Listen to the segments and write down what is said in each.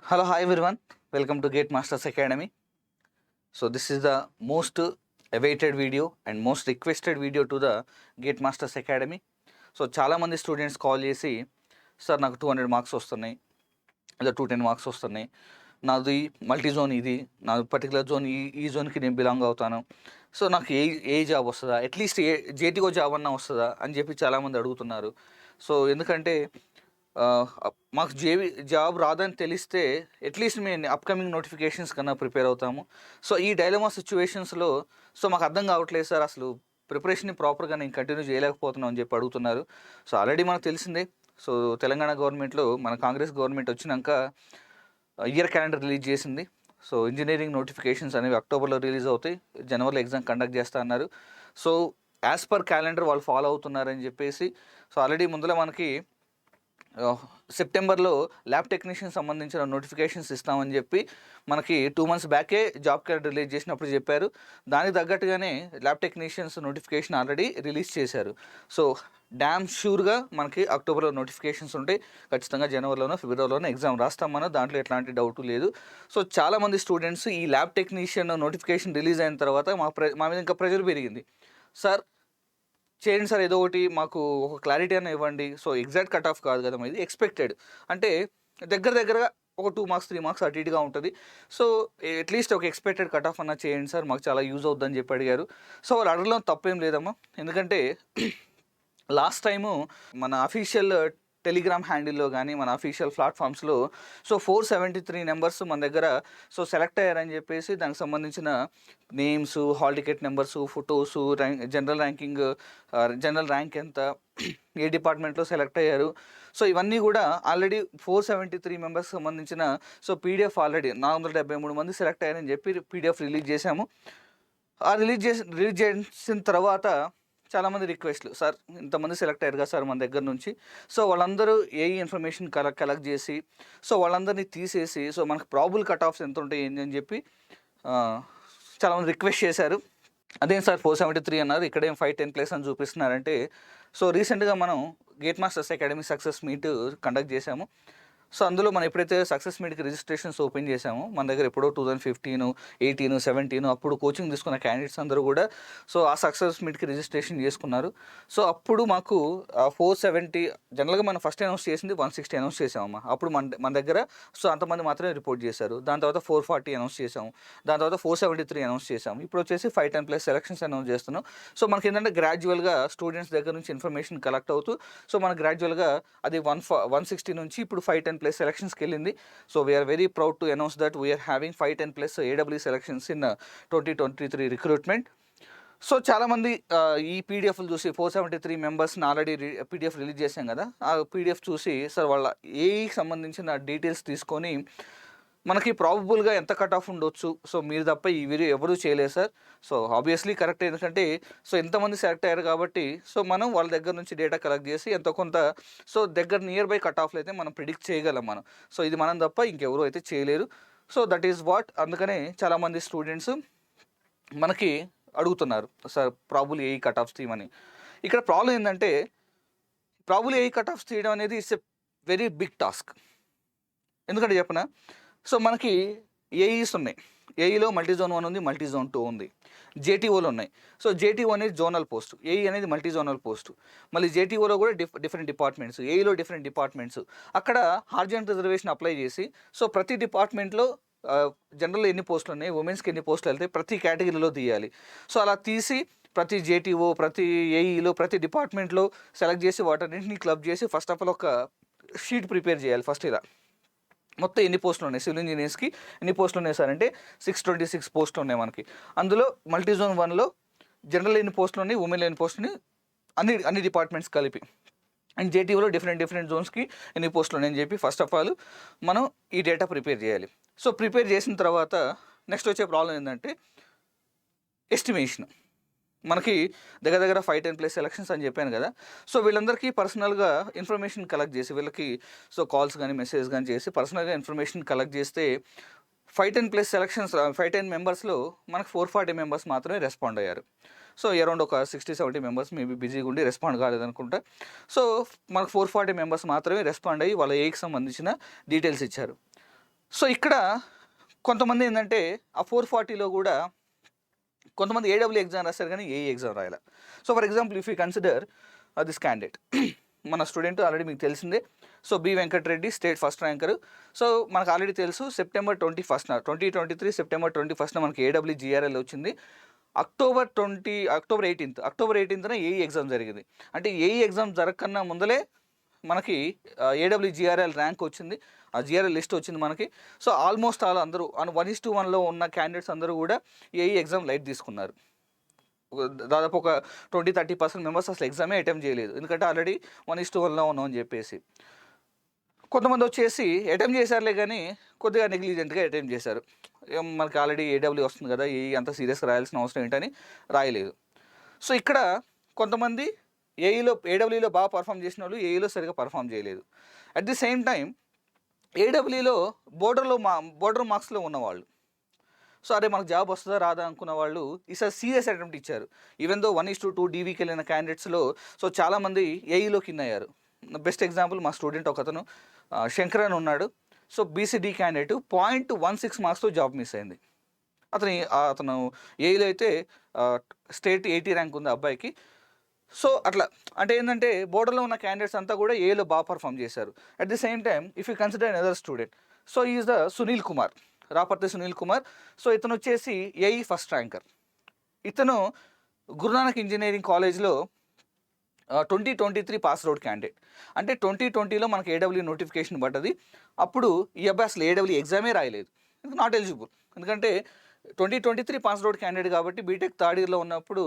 Hello, hi everyone. Welcome to Gate Masters Academy. So this is the most awaited video and most requested video to the Gate Masters Academy. So చాలామంది students call చేసి sir నాకు 200 marks వస్తున్నాయి లేదా 210 marks వస్తున్నాయి, నాది multi zone, ఇది నా particular zone, ఈ జోన్కి నేను బిలాంగ్ అవుతాను, సో నాకు ఏ జాబ్ వస్తుందా, అట్లీస్ట్ జేటీఓ జాబ్ అన్నా వస్తుందా అని చెప్పి చాలామంది అడుగుతున్నారు. సో ఎందుకంటే మాకు జాబ్ రాదని తెలిస్తే అట్లీస్ట్ మేము అప్కమింగ్ నోటిఫికేషన్స్ కన్నా ప్రిపేర్ అవుతాము. సో ఈ డైలమా సిచ్యువేషన్స్లో సో మాకు అర్థం కావట్లేదు సార్, అసలు ప్రిపరేషన్ని ప్రాపర్గా నేను కంటిన్యూ చేయలేకపోతున్నాం అని చెప్పి అడుగుతున్నారు. సో ఆల్రెడీ మనకు తెలిసిందే, సో తెలంగాణ గవర్నమెంట్లో మన కాంగ్రెస్ గవర్నమెంట్ వచ్చినాక ఇయర్ క్యాలెండర్ రిలీజ్ చేసింది. సో ఇంజనీరింగ్ నోటిఫికేషన్స్ అనేవి అక్టోబర్లో రిలీజ్ అవుతాయి, జనవరిలో ఎగ్జామ్ కండక్ట్ చేస్తా అన్నారు. సో యాజ్ పర్ క్యాలెండర్ వాళ్ళు ఫాలో అవుతున్నారని చెప్పేసి, సో ఆల్రెడీ ముందర మనకి సెప్టెంబర్లో ల్యాబ్ టెక్నీషియన్ సంబంధించిన నోటిఫికేషన్స్ ఇస్తామని చెప్పి మనకి 2 months బ్యాకే జాబ్ క్యాలెండర్ రిలీజ్ చేసినప్పుడు చెప్పారు. దానికి తగ్గట్టుగానే lab technicians notification already release చేశారు. సో డ్యామ్ షూర్గా మనకి అక్టోబర్లో నోటిఫికేషన్స్ ఉంటాయి, ఖచ్చితంగా జనవరిలోనో ఫిబ్రవరిలోనో ఎగ్జామ్ రాస్తామన్నా దాంట్లో ఎట్లాంటి డౌట్ లేదు. సో చాలామంది స్టూడెంట్స్ ఈ ల్యాబ్ టెక్నీషియన్ నోటిఫికేషన్ రిలీజ్ అయిన తర్వాత మా మీద ఇంకా ప్రెజర్ పెరిగింది. సార్ చేయండి సార్, ఏదో ఒకటి మాకు ఒక క్లారిటీ అన్న ఇవ్వండి. సో ఎగ్జాక్ట్ కట్ ఆఫ్ కాదు కదా, ఇది ఎక్స్పెక్టెడ్ అంటే దగ్గరగా ఒక 2 marks 3 marks అటు ఇటుగా ఉంటుంది. సో అట్లీస్ట్ ఒక ఎక్స్పెక్టెడ్ కట్ ఆఫ్ అన్న చేయండి సార్, మాకు చాలా యూజ్ అవుద్దని చెప్పి అడిగారు. సో వాళ్ళు అడగడం తప్పేం లేదమ్మా, ఎందుకంటే లాస్ట్ టైము మన అఫీషియల్ టెలిగ్రామ్ హ్యాండిల్లో కానీ మన అఫీషియల్ ప్లాట్ఫామ్స్లో సో 473 నెంబర్స్ మన దగ్గర సో సెలెక్ట్ అయ్యారని చెప్పేసి దానికి సంబంధించిన names, hall ticket numbers, photos, general rank ఎంత, ఏ డిపార్ట్మెంట్లో సెలెక్ట్ అయ్యారు, సో ఇవన్నీ కూడా ఆల్రెడీ 473 మెంబర్స్ సంబంధించిన సో పీడిఎఫ్ ఆల్రెడీ 473 మంది సెలెక్ట్ అయ్యారని చెప్పి పీడిఎఫ్ రిలీజ్ చేశాము. ఆ రిలీజ్ చేసిన తర్వాత చాలామంది రిక్వెస్ట్లు, సార్ ఇంతమంది సెలెక్ట్ అయ్యారు కదా సార్ మన దగ్గర నుంచి, సో వాళ్ళందరూ ఏ ఇన్ఫర్మేషన్ కలెక్ట్ చేసి సో వాళ్ళందరినీ తీసేసి సో మనకు ప్రాబుల్ కట్ ఆఫ్స్ ఎంత ఉంటాయి ఏంటి అని చెప్పి చాలామంది రిక్వెస్ట్ చేశారు. అదేం సార్ 473 అన్నారు, ఇక్కడేం 510+ అని చూపిస్తున్నారంటే, సో రీసెంట్గా మనం gate masters academy success meet conduct చేశాము. సో అందులో మనం ఎప్పుడైతే సక్సెస్ మీట్కి రిజిస్ట్రేషన్స్ ఓపెన్ చేసామో మన దగ్గర ఎప్పుడో 2015, 18, 17 అప్పుడు కోచింగ్ తీసుకున్న క్యాండిడేట్స్ అందరూ కూడా సో ఆ సక్సెస్ మీట్కి రిజిస్ట్రేషన్ చేసుకున్నారు. సో అప్పుడు మాకు 470 జనరల్గా మనం ఫస్ట్ అనౌన్స్ చేసింది 160 అనౌన్స్ చేసామమ్మా. అప్పుడు మన దగ్గర సో అంతమంది మాత్రమే రిపోర్ట్ చేశారు. దాని తర్వాత 440 అనౌన్స్ చేసాము, దాని తర్వాత 473 అనౌన్స్ చేసాము, ఇప్పుడు వచ్చేసి 510+ సెలక్షన్స్ అనౌన్స్ చేస్తున్నాం. సో మనకి ఏంటంటే గ్రాడ్యువల్గా స్టూడెంట్స్ దగ్గర నుంచి ఇన్ఫర్మేషన్ కలెక్ట్ అవుతూ సో మన గ్రాడ్యువల్గా అది 160 నుంచి ఇప్పుడు 510+ సెలక్షన్స్కి వెళ్ళింది. So we are very proud to announce that we are having 510+ AEE selections in 2023 recruitment. So చాలామంది ఈ పీడిఎఫ్లు చూసి 473 మెంబర్స్ని ఆల్రెడీ పీడిఎఫ్ రిలీజ్ చేశాం కదా, ఆ పీడిఎఫ్ చూసి సార్ వాళ్ళ ఏఈకి సంబంధించిన డీటెయిల్స్ తీసుకొని మనకి ప్రాబబుల్గా ఎంత కట్ ఆఫ్ ఉండొచ్చు, సో మీరు తప్ప ఈ వీడియో ఎవరూ చేయలేదు సార్. సో ఆబ్వియస్లీ కరెక్ట్, ఎందుకంటే సో ఎంతమంది సెలెక్ట్ అయ్యారు కాబట్టి సో మనం వాళ్ళ దగ్గర నుంచి డేటా కలెక్ట్ చేసి ఎంతో కొంత సో దగ్గర నియర్ బై కట్ ఆఫ్లు అయితే మనం ప్రిడిక్ట్ చేయగలం మనం. సో ఇది మనం తప్ప ఇంకెవరు అయితే చేయలేరు. సో దట్ ఈస్ వాట్, అందుకనే చాలామంది స్టూడెంట్స్ మనకి అడుగుతున్నారు sir probable AE cut offs తీయమని. ఇక్కడ ప్రాబ్లం ఏంటంటే ప్రాబుల్ ఏఈ కట్ ఆఫ్స్ తీయడం అనేది it's a very big task. ఎందుకంటే చెప్పనా, సో మనకి ఏఈస్ ఉన్నాయి, ఏఈలో మల్టీ జోన్ 1 ఉంది, మల్టీ జోన్ 2 ఉంది, జేటీఓలు ఉన్నాయి. సో జేటీఓ అనేది జోనల్ పోస్ట్, ఏఈ అనేది మల్టీ జోనల్ పోస్ట్, మళ్ళీ జేటీఓలో కూడా డిఫరెంట్ డిపార్ట్మెంట్స్, ఏఈలో డిఫరెంట్ డిపార్ట్మెంట్స్. అక్కడ హార్జెంట్ రిజర్వేషన్ అప్లై చేసి సో ప్రతి డిపార్ట్మెంట్లో జనరల్ ఎన్ని పోస్టులు ఉన్నాయి, ఉమెన్స్కి ఎన్ని పోస్టులు వెళ్తాయి, ప్రతి కేటగిరీలో తీయాలి. సో అలా తీసి ప్రతి జేటీఓ, ప్రతి ఏఈలో, ప్రతి డిపార్ట్మెంట్లో సెలెక్ట్ చేసి వాటన్నింటినీ క్లబ్ చేసి ఫస్ట్ ఆఫ్ ఆల్ ఒక షీట్ ప్రిపేర్ చేయాలి. ఫస్ట్ ఇలా మొత్తం ఎన్ని పోస్టులు ఉన్నాయి, సివిల్ ఇంజనీర్స్కి ఎన్ని పోస్టులు ఉన్నాయి సార్ అంటే 626 పోస్టులు ఉన్నాయి మనకి. అందులో మల్టీ జోన్ 1లో జనరల్ ఎన్ని పోస్టులు ఉన్నాయి, ఉమెన్ ఎన్ని పోస్టులు అన్ని డిపార్ట్మెంట్స్ కలిపి, అండ్ జేటీఓలో డిఫరెంట్ జోన్స్కి ఎన్ని పోస్టులు ఉన్నాయని చెప్పి ఫస్ట్ ఆఫ్ ఆల్ మనం ఈ డేటా ప్రిపేర్ చేయాలి. సో ప్రిపేర్ చేసిన తర్వాత నెక్స్ట్ వచ్చే ప్రాబ్లం ఏంటంటే ఎస్టిమేషన్. మనకి దగ్గర 510+ సెలక్షన్స్ అని చెప్పాను కదా, సో వీళ్ళందరికీ పర్సనల్గా ఇన్ఫర్మేషన్ కలెక్ట్ చేసి వీళ్ళకి సో కాల్స్ కానీ మెసేజ్ కానీ చేసి పర్సనల్గా ఇన్ఫర్మేషన్ కలెక్ట్ చేస్తే 510+ సెలక్షన్స్ 510 మెంబర్స్లో మనకు 440 మెంబర్స్ మాత్రమే రెస్పాండ్ అయ్యారు. సో అరౌండ్ ఒక 60-70 మెంబర్స్ మేబీ బిజీగా ఉండి రెస్పాండ్ కాలేదనుకుంటా. సో మనకు 440 మెంబర్స్ మాత్రమే రెస్పాండ్ అయ్యి వాళ్ళ ఏకి సంబంధించిన డీటెయిల్స్ ఇచ్చారు. సో ఇక్కడ కొంతమంది ఏంటంటే ఆ 440లో కూడా కొంతమంది ఏడబ్ల్యూ ఎగ్జామ్ రాస్తారు కానీ ఏఈ ఎగ్జామ్ రాయాలి. So for example if you consider this candidate, మన స్టూడెంట్ ఆల్రెడీ మీకు తెలిసిందే. So B Venkatareddy state first ranker. So మనకు ఆల్రెడీ తెలుసు సెప్టెంబర్ 21న 2023 సెప్టెంబర్ 21న మనకి ఏడబ్ల్యూ జిఆర్ఎల్ వచ్చింది. అక్టోబర్ 18న ఏఈ ఎగ్జామ్ జరిగింది. అంటే ఏఈ ఎగ్జామ్ జరగకన్నా ముందలే మనకి ఏడబ్ల్యూ జిఆర్ఎల్ ర్యాంక్ వచ్చింది, ఆ జిఆర్ఎల్ లిస్ట్ వచ్చింది మనకి. సో ఆల్మోస్ట్ ఆల్ అందరూ 1:1లో ఉన్న క్యాండిడేట్స్ అందరూ కూడా ఏఈ ఎగ్జామ్ లైట్ తీసుకున్నారు. దాదాపు ఒక 20-30% మెంబర్స్ అసలు ఎగ్జామే అటెంప్ట్ చేయలేదు, ఎందుకంటే ఆల్రెడీ 1:1లో ఉన్నాం అని చెప్పేసి. కొంతమంది వచ్చేసి అటెంప్ట్ చేశారులే కానీ కొద్దిగా నెగ్లిజెంట్గా అటెంప్ట్ చేశారు. మనకి ఆల్రెడీ ఏడబ్ల్యూ వస్తుంది కదా, ఏఈ అంత సీరియస్గా రాయాల్సిన అవసరం ఏంటని రాయలేదు. సో ఇక్కడ కొంతమంది ఏడబ్ల్యూలో బాగా పర్ఫామ్ చేసిన వాళ్ళు ఏఈలో సరిగా పర్ఫామ్ చేయలేదు. అట్ ది సేమ్ టైం ఏడబ్ల్యూలో బోర్డర్ మార్క్స్లో ఉన్నవాళ్ళు, సో అదే మనకు జాబ్ వస్తుందా రాదా అనుకున్న వాళ్ళు ఈసారి సీరియస్ అటెంప్ట్ ఇచ్చారు. ఈవెన్ దో 1:2 డీవీకి వెళ్ళిన క్యాండిడేట్స్లో సో చాలామంది ఏఈలో కింద అయ్యారు. బెస్ట్ ఎగ్జాంపుల్ మా స్టూడెంట్ ఒకతను శంకర్ అని ఉన్నాడు. సో బీసీడీ క్యాండిడేట్ 0.16 మార్క్స్తో జాబ్ మిస్ అయింది. అతను ఏఈలో అయితే స్టేట్ 80 ర్యాంక్ ఉంది అబ్బాయికి. సో అట్లా అంటే ఏంటంటే బోర్డర్లో ఉన్న క్యాండిడేట్స్ అంతా కూడా ఏలో బాగా పర్ఫామ్ చేశారు. At the same time if you consider another student, so is the Sunil Kumar, Raparthi Sunil Kumar. So ఇతను వచ్చేసి ఏఈ ఫస్ట్ ర్యాంకర్. ఇతను గురునానక్ ఇంజనీరింగ్ కాలేజ్లో 2023 పాస్ అవుట్ క్యాండిడేట్. అంటే 2020లో మనకి ఏడబ్ల్యూ నోటిఫికేషన్ పడ్డది. అప్పుడు ఈ అబ్బాయి అసలు ఏడబ్ల్యూ ఎగ్జామే రాయలేదు, నాట్ ఎలిజిబుల్. ఎందుకంటే 2023 పాస్ అవుట్ క్యాండిడేట్ కాబట్టి బీటెక్ థర్డ్ ఇయర్లో ఉన్నప్పుడు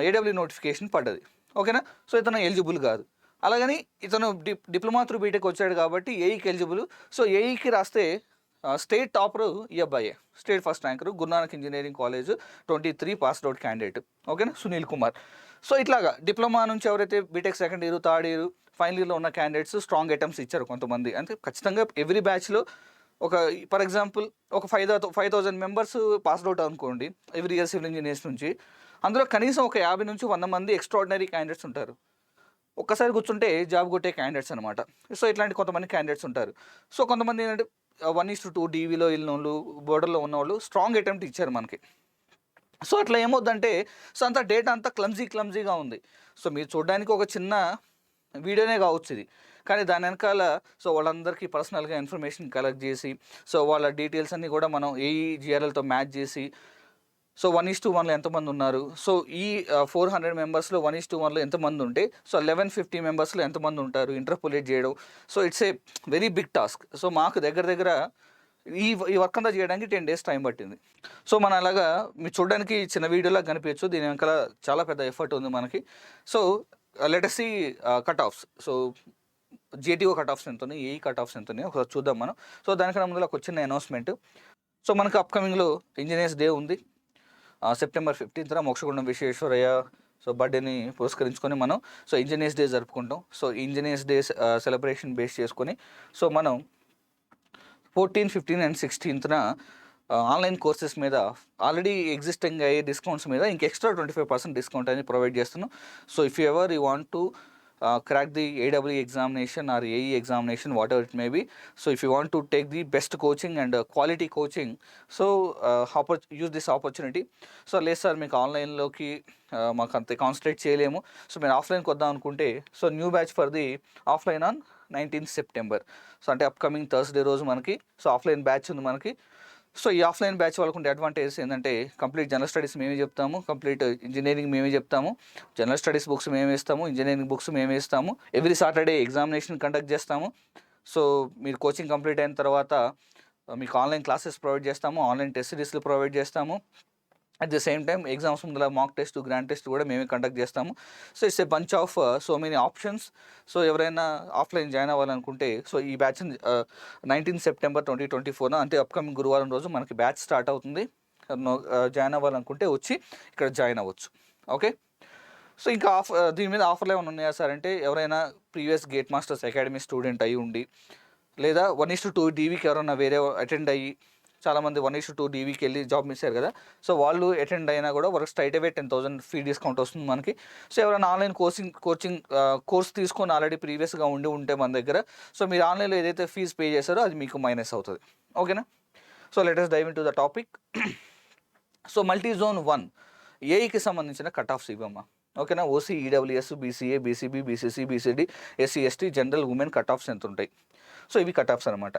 ఏడబ్ల్యూ నోటిఫికేషన్ పడ్డది, ఓకేనా. సో ఇతను ఎలిజిబుల్ కాదు. అలాగని ఇతను డిప్లొమా త్రూ బీటెక్ వచ్చాడు కాబట్టి ఏఈకి ఎలిజిబుల్. సో ఏఈకి రాస్తే స్టేట్ టాపర్ ఈ అబ్బాయి, state first ranker, Guru Nanak engineering college 23 pass out candidate, ఓకేనా, సునీల్ కుమార్. సో ఇట్లాగా డిప్లొమా నుంచి ఎవరైతే B Tech second year third year final ఇయర్లో ఉన్న క్యాండిడేట్స్ స్ట్రాంగ్ అటెంప్ట్స్ ఇచ్చారు కొంతమంది. అంటే ఖచ్చితంగా ఎవ్రీ బ్యాచ్లో ఒక ఫర్ ఎగ్జాంపుల్ ఒక 5,000 మెంబర్స్ పాస్డ్ అవుట్ అనుకోండి ఎవ్రీ ఇయర్ సివిల్ ఇంజనీర్స్ నుంచి. అందులో కనీసం ఒక 50 నుంచి 100 మంది ఎక్స్ట్రాడినరీ క్యాండిడేట్స్ ఉంటారు, ఒక్కసారి కూర్చుంటే జాబ్ కొట్టే క్యాండిడేట్స్ అనమాట. సో ఇట్లాంటి కొంతమంది క్యాండిడేట్స్ ఉంటారు. సో కొంతమంది ఏంటంటే 1:2 డీవీలో వెళ్ళిన వాళ్ళు, బోర్డర్లో ఉన్నవాళ్ళు స్ట్రాంగ్ అటెంప్ట్ ఇచ్చారు మనకి. సో అట్లా ఏమవుద్దంటే సో అంత డేటా అంతా క్లమ్జీగా ఉంది. సో మీరు చూడడానికి ఒక చిన్న వీడియోనే కావచ్చు ఇది, కానీ దాని వెనకాల సో వాళ్ళందరికీ పర్సనల్గా ఇన్ఫర్మేషన్ కలెక్ట్ చేసి సో వాళ్ళ డీటెయిల్స్ అన్నీ కూడా మనం ఏఈ జిఆర్ఎల్తో మ్యాచ్ చేసి సో 1:1లో ఎంతమంది ఉన్నారు, సో ఈ 400 మెంబర్స్లో 1:1లో ఎంతమంది ఉంటే సో 1150 మెంబర్స్లో ఎంతమంది ఉంటారు ఇంటర్పోలేట్ చేయడం. So it's a very big task. So మాకు దగ్గర ఈ వర్క్ అంతా చేయడానికి 10 days టైం పట్టింది. సో మన అలాగా మీరు చూడడానికి చిన్న వీడియోలా కనిపించచ్చు, దీని వెనకాల చాలా పెద్ద ఎఫర్ట్ ఉంది మనకి. So latest C cut offs. So JTO cut offs ఎంత ఉన్నాయి, ఏఈ కట్ ఆఫ్స్ ఎంత ఉన్నాయి ఒకసారి చూద్దాం మనం. సో దానికన్నా ముందు ఒక చిన్న అనౌన్స్మెంట్. సో మనకు అప్కమింగ్లో ఇంజనీర్స్ డే ఉంది, సెప్టెంబర్ 15న మోక్షగుండం విశ్వేశ్వరయ్య సో బర్త్డేని పురస్కరించుకొని మనం సో ఇంజనీర్స్ డే జరుపుకుంటాం. So engineers day celebration base చేసుకొని సో మనం 14, 15 and 16న ఆన్లైన్ కోర్సెస్ మీద ఆల్రెడీ ఎగ్జిస్టింగ్ అయ్యే డిస్కౌంట్స్ మీద ఇంక ఎక్స్ట్రా 25% డిస్కౌంట్ అనేది ప్రొవైడ్ చేస్తున్నాం. So if you ever you want to crack the AWE examination or AE examination, whatever it may be. So if you want to take the best coaching and quality coaching, so use this opportunity. So లేదు sir మీకు ఆన్లైన్లోకి మాకు అంత concentrate చేయలేము, so మీరు ఆఫ్లైన్కి వద్దాం అనుకుంటే so new batch for the offline on 19th September. So అంటే అప్కమింగ్ థర్స్డే రోజు మనకి సో ఆఫ్లైన్ బ్యాచ్ ఉంది మనకి. సో ఈ ఆఫ్లైన్ బ్యాచ్ వాళ్ళకు ఉండే అడ్వాంటేజ్ ఏంటంటే కంప్లీట్ జనరల్ స్టడీస్ మేమే చెప్తాము, కంప్లీట్ ఇంజనీరింగ్ మేమే చెప్తాము, జనరల్ స్టడీస్ బుక్స్ మేమే ఇస్తాము, ఇంజనీరింగ్ బుక్స్ మేమే ఇస్తాము. ఎవ్రీ సాటర్డే ఎగ్జామినేషన్ కండక్ట్ చేస్తాము. సో మీరు కోచింగ్ కంప్లీట్ అయిన తర్వాత మీకు ఆన్లైన్ క్లాసెస్ ప్రొవైడ్ చేస్తాము, ఆన్లైన్ టెస్ట్ సిరీస్లు ప్రొవైడ్ చేస్తాము. At the same time exams ముందర మాక్ టెస్ట్, గ్రాండ్ టెస్ట్ కూడా మేమే కండక్ట్ చేస్తాము. So it's a bunch of so many options. So ఎవరైనా ఆఫ్లైన్ జాయిన్ అవ్వాలనుకుంటే సో ఈ బ్యాచ్ 19th September 2024 అంటే అప్కమింగ్ గురువారం రోజు మనకి బ్యాచ్ స్టార్ట్ అవుతుంది. జాయిన్ అవ్వాలనుకుంటే వచ్చి ఇక్కడ జాయిన్ అవ్వచ్చు, ఓకే. సో ఇంకా దీని మీద ఆఫర్లు ఏమైనా ఉన్నాయా సార్ అంటే ఎవరైనా previous gate masters academy student అయ్యి ఉండి లేదా 1:2 డీవీకి ఎవరైనా వేరే అటెండ్ అయ్యి చాలామంది 1:2 డీవీకి వెళ్ళి జాబ్ మిస్ అయ్యారు కదా, సో వాళ్ళు అటెండ్ అయినా కూడా వాళ్ళకి స్ట్రైట్ అవే 10,000 ఫీ డిస్కౌంట్ వస్తుంది మనకి. సో ఎవరైనా ఆన్లైన్ కోర్స్ తీసుకొని ఆల్రెడీ ప్రీవియస్గా ఉంటే మన దగ్గర సో మీరు ఆన్లైన్లో ఏదైతే ఫీజు పే చేశారో అది మీకు మైనస్ అవుతుంది, ఓకేనా. So let us dive into the topic. So multi zone 1 ఏఈకి సంబంధించిన కట్ ఆఫ్స్ ఇవమ్మా. ఓకేనా. OC, EWS, BCA, BCB, BCC, BCD, SC, ST, general, women cut offs ఎంత ఉంటాయి. సో ఇవి కట్ ఆఫ్స్ అనమాట.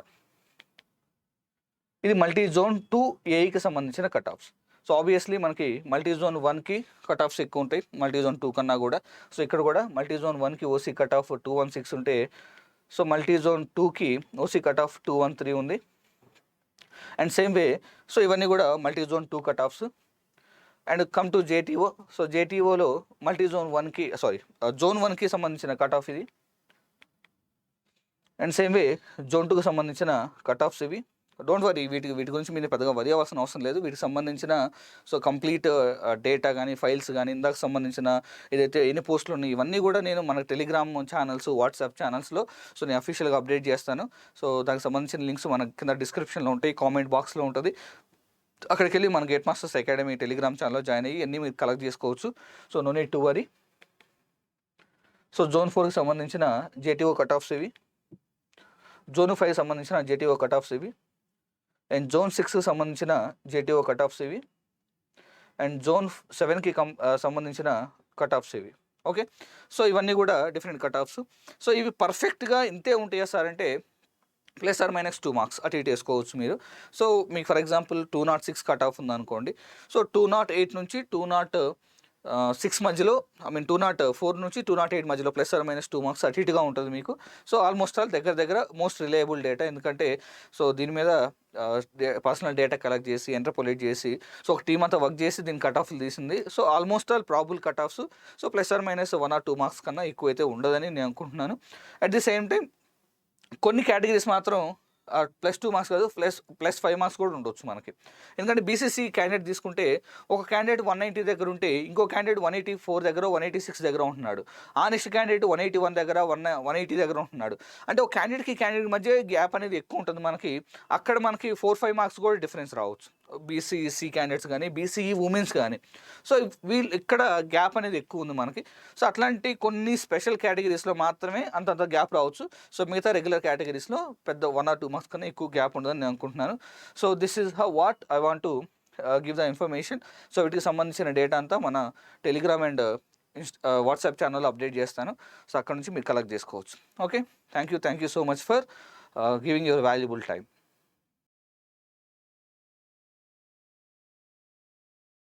ఇది మల్టీ జోన్ 2 ఏఈకి సంబంధించిన కట్ ఆఫ్స్. సో ఆబ్వియస్లీ మనకి మల్టీ జోన్ 1కి కట్ ఆఫ్స్ ఎక్కువ ఉంటాయి మల్టీ జోన్ 2 కన్నా కూడా. సో ఇక్కడ కూడా మల్టీ జోన్ 1కి ఓసీ కట్ ఆఫ్ 216 ఉంటే, సో మల్టీ జోన్ 2కి ఓసీ కట్ ఆఫ్ 213 ఉంది. అండ్ సేమ్ వే సో ఇవన్నీ కూడా multi zone 2 cut offs. And come to JTO. So జేటీఓలో మల్టీ జోన్ 1కి జోన్ 1కి సంబంధించిన కట్ ఆఫ్ ఇది. అండ్ సేమ్ వే జోన్ 2కి సంబంధించిన కట్ ఆఫ్స్ ఇవి. డోంట్ వరీ, వీటి గురించి మీరు పెద్దగా వరి అవ్వాల్సిన అవసరం లేదు. వీటికి సంబంధించిన సో కంప్లీట్ డేటా కానీ ఫైల్స్ కానీ ఇందాక సంబంధించిన ఏదైతే ఎన్ని పోస్టులు ఉన్నాయి ఇవన్నీ కూడా నేను మన టెలిగ్రామ్ ఛానల్స్, వాట్సాప్ ఛానల్స్లో సో నేను అఫీషియల్గా అప్డేట్ చేస్తాను. సో దానికి సంబంధించిన లింక్స్ మన కింద డిస్క్రిప్షన్లో ఉంటాయి, కామెంట్ బాక్స్లో ఉంటుంది. అక్కడికి వెళ్ళి మన గేట్ మాస్టర్స్ అకాడమీ టెలిగ్రామ్ ఛానల్లో జాయిన్ అయ్యి అన్నీ మీరు కలెక్ట్ చేసుకోవచ్చు. So no need to worry. So zone 4కి సంబంధించిన జేటీఓ కట్ ఆఫ్స్ ఇవి. జోన్ 5 సంబంధించిన జేటీఓ కట్ ఆఫ్స్ ఇవి. అండ్ జోన్ 6కి సంబంధించిన జేటీఓ కట్ ఆఫ్స్ ఇవి. అండ్ జోన్ 7కి సంబంధించిన కట్ ఆఫ్స్ ఇవి. ఓకే. సో ఇవన్నీ కూడా డిఫరెంట్ కట్ ఆఫ్స్. సో ఇవి పర్ఫెక్ట్గా ఇంతే ఉంటాయా సార్ అంటే +or- 2 మార్క్స్ అటు ఇటు వేసుకోవచ్చు మీరు. సో మీకు ఫర్ ఎగ్జాంపుల్ 206 కట్ ఆఫ్ ఉందనుకోండి. సో 208 నుంచి 206 మధ్యలో, 204 నుంచి 208 మధ్యలో +or- 2 మార్క్స్ అటు ఇటుగా ఉంటుంది మీకు. సో ఆల్మోస్ట్ ఆల్ దగ్గర మోస్ట్ రిలయబుల్ డేటా. ఎందుకంటే సో దీని మీద పర్సనల్ డేటా కలెక్ట్ చేసి ఇంటర్పోలేట్ చేసి సో ఒక టీమ్ అంతా వర్క్ చేసి దీని కట్ ఆఫ్లు తీసింది. So almost all probable cut offs. So +or- 1 or 2 marks కన్నా ఎక్కువైతే ఉండదని నేను అనుకుంటున్నాను. అట్ ది సేమ్ టైం కొన్ని కేటగిరీస్ మాత్రం +2 మార్క్స్ కాదు, +5 మార్క్స్ కూడా ఉండొచ్చు మనకి. ఎందుకంటే బీసీసీ క్యాండిడేట్ తీసుకుంటే ఒక క్యాండిడేట్ 190 దగ్గర ఉంటే ఇంకో క్యాండిడేట్ 184 దగ్గర, 186 దగ్గర ఉంటున్నాడు. ఆ నెక్స్ట్ క్యాండిడేట్ 181 దగ్గర, 180 దగ్గర ఉంటున్నాడు. అంటే ఒక క్యాండిడేట్కి క్యాండిడేట్ మధ్య గ్యాప్ అనేది ఎక్కువ ఉంటుంది మనకి. అక్కడ మనకి 4-5 మార్క్స్ కూడా డిఫరెన్స్ రావచ్చు. బీసీఈసీ క్యాండిడేట్స్ కానీ, బీసీఈ ఉమెన్స్ కానీ. సో వీళ్ళు ఇక్కడ గ్యాప్ అనేది ఎక్కువ ఉంది మనకి. సో అట్లాంటి కొన్ని స్పెషల్ కేటగిరీస్లో మాత్రమే అంతంత గ్యాప్ రావచ్చు. సో మిగతా రెగ్యులర్ కేటగిరీస్లో పెద్ద 1 or 2 మార్క్స్ కన్నా ఎక్కువ గ్యాప్ ఉండదని నేను అనుకుంటున్నాను. So this is what I want to give the information. So వీటికి సంబంధించిన డేటా అంతా మన టెలిగ్రామ్ అండ్ వాట్సాప్ ఛానల్లో అప్డేట్ చేస్తాను. సో అక్కడ నుంచి మీరు కలెక్ట్ చేసుకోవచ్చు. Okay. Thank you so much for giving your valuable time.